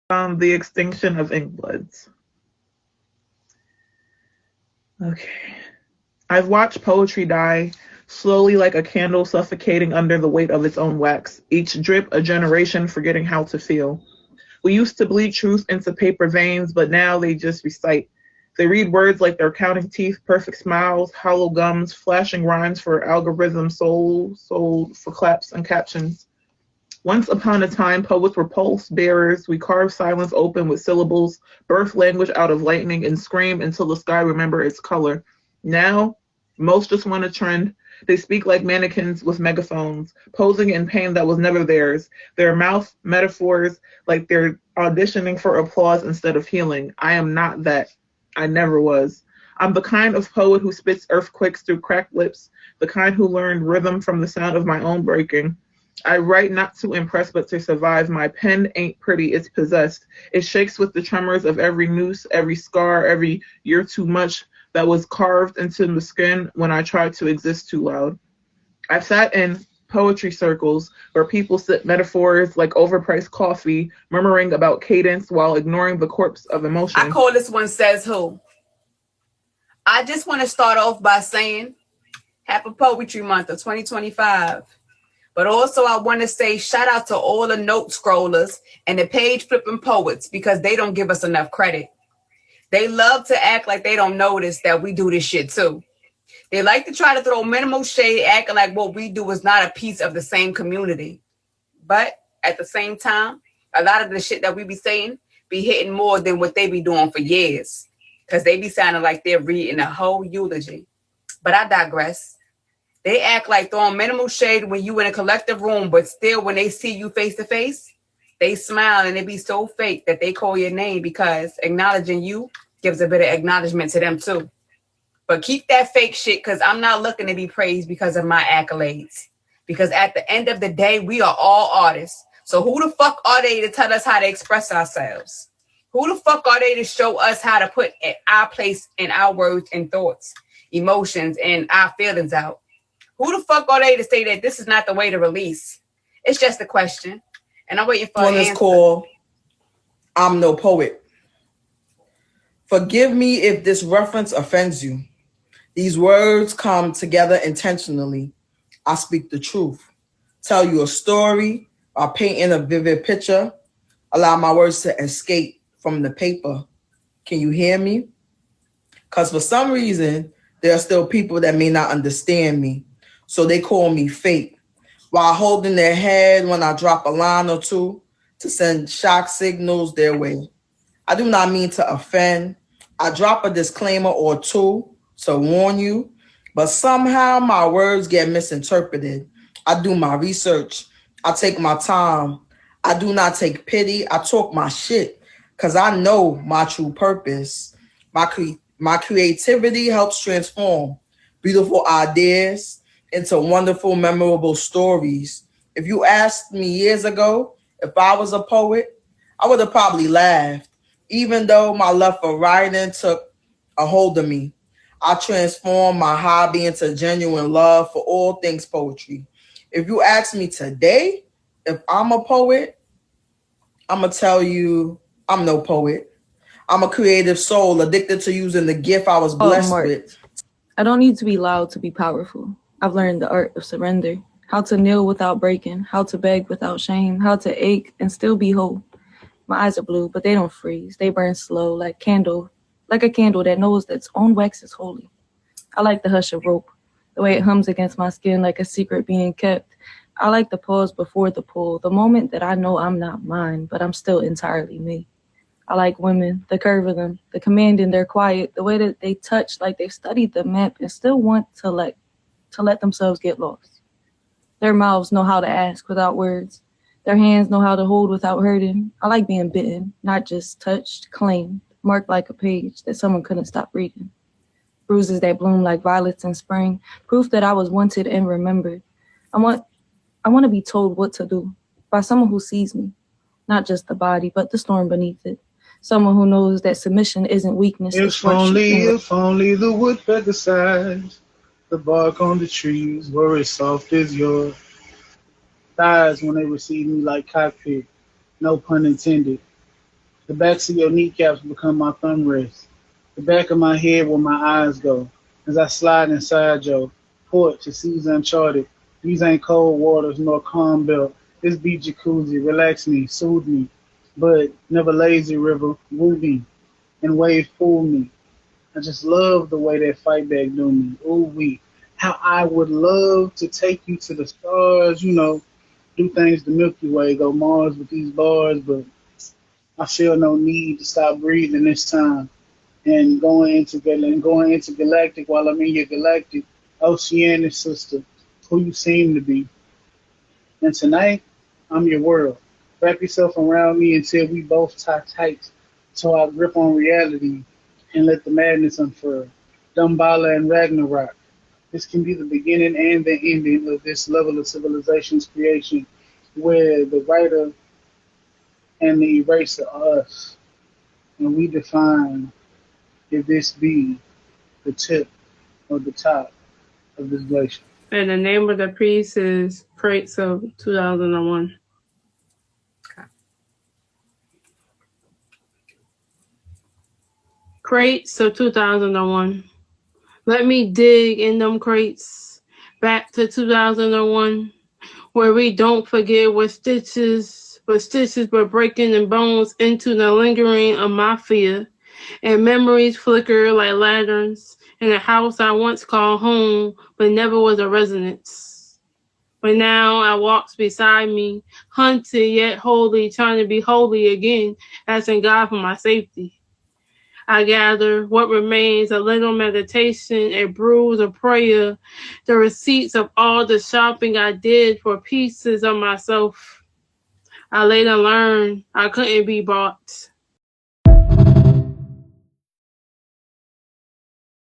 The extinction of inkbloods. Okay. I've watched poetry die slowly like a candle suffocating under the weight of its own wax, each drip a generation forgetting how to feel. We used to bleed truth into paper veins, but now they just recite. They read words like they're counting teeth, perfect smiles, hollow gums, flashing rhymes for algorithm sold for claps and captions. Once upon a time, poets were pulse bearers. We carved silence open with syllables, birth language out of lightning, and scream until the sky remember its color. Now, most just want a trend. They speak like mannequins with megaphones, posing in pain that was never theirs. Their mouth metaphors like they're auditioning for applause instead of healing. I am not that. I never was. I'm the kind of poet who spits earthquakes through cracked lips, the kind who learned rhythm from the sound of my own breaking. I write not to impress but to survive. My pen ain't pretty, it's possessed. It shakes with the tremors of every noose, every scar, every "you're too much" that was carved into the skin when I tried to exist too loud. I've sat in poetry circles where people sip metaphors like overpriced coffee, murmuring about cadence while ignoring the corpse of I emotion. call this one Says Who. I just want to start off by saying Happy Poetry Month of 2025. But also, I want to say shout out to all the note scrollers and the page flipping poets because they don't give us enough credit. They love to act like they don't notice that we do this shit too. They like to try to throw minimal shade, acting like what we do is not a piece of the same community. But at the same time, a lot of the shit that we be saying be hitting more than what they be doing for years because they be sounding like they're reading a whole eulogy. But I digress. They act like throwing minimal shade when you in a collective room, but still when they see you face to face, they smile and it be so fake that they call your name because acknowledging you gives a bit of acknowledgement to them too. But keep that fake shit because I'm not looking to be praised because of my accolades. Because at the end of the day, we are all artists. So who the fuck are they to tell us how to express ourselves? Who the fuck are they to show us how to put our place in our words and thoughts, emotions, and our feelings out? Who the fuck are they to say that this is not the way to release? It's just a question. And I'm waiting for an One is answer. called I'm No Poet. Forgive me if this reference offends you. These words come together intentionally. I speak the truth. Tell you a story by painting a vivid picture. Allow my words to escape from the paper. Can you hear me? Because for some reason, there are still people that may not understand me. So they call me fake while holding their head when I drop a line or two to send shock signals their way. I do not mean to offend. I drop a disclaimer or two to warn you, but somehow my words get misinterpreted. I do my research. I take my time. I do not take pity. I talk my shit because I know my true purpose. My creativity helps transform beautiful ideas into wonderful, memorable stories. If you asked me years ago if I was a poet, I would have probably laughed, even though my love for writing took a hold of me. I transformed my hobby into genuine love for all things poetry. If you ask me today if I'm a poet, I'm going to tell you I'm no poet. I'm a creative soul addicted to using the gift I was blessed Mark. with. I don't need to be loud to be powerful. I've learned the art of surrender, how to kneel without breaking, how to beg without shame, how to ache and still be whole. My eyes are blue, but they don't freeze. They burn slow, like a candle that knows that its own wax is holy. I like the hush of rope, the way it hums against my skin like a secret being kept. I like the pause before the pull, the moment that I know I'm not mine, but I'm still entirely me. I like women, the curve of them, the command in their quiet, the way that they touch like they've studied the map and still want to let themselves get lost. Their mouths know how to ask without words. Their hands know how to hold without hurting. I like being bitten, not just touched, claimed, marked like a page that someone couldn't stop reading. Bruises that bloom like violets in spring, proof that I was wanted and remembered. I want to be told what to do by someone who sees me, not just the body, but the storm beneath it. Someone who knows that submission isn't weakness. If only the woodpecker sighs, the bark on the trees were as soft as your thighs when they receive me like cockpit. No pun intended. The backs of your kneecaps become my thumb rest. The back of my head where my eyes go. As I slide inside your port to seas uncharted. These ain't cold waters nor calm belt. This be jacuzzi. Relax me, soothe me. But never lazy river, woo me. And wave fool me. I just love the way that fight back do me. Ooh wee. How I would love to take you to the stars, do things the Milky Way, go Mars with these bars, but I feel no need to stop breathing this time. And going into galactic while I'm in your galactic oceanic sister, who you seem to be. And tonight, I'm your world. Wrap yourself around me until we both tie tight, so I grip on reality and let the madness unfurl. Dumbala and Ragnarok. This can be the beginning and the ending of this level of civilization's creation, where the writer and the eraser are us, and we define if this be the tip or the top of this glacier. And the name of the piece is Crates of 2001. Okay. Crates of 2001. Let me dig in them crates back to 2001, where we don't forget what stitches were breaking and bones into the lingering of my fear, and memories flicker like lanterns in a house I once called home, but never was a residence. But now I walks beside me, hunted yet holy, trying to be holy again, asking God for my safety. I gather what remains, a little meditation, a bruise, a prayer, the receipts of all the shopping I did for pieces of myself. I later learned I couldn't be bought.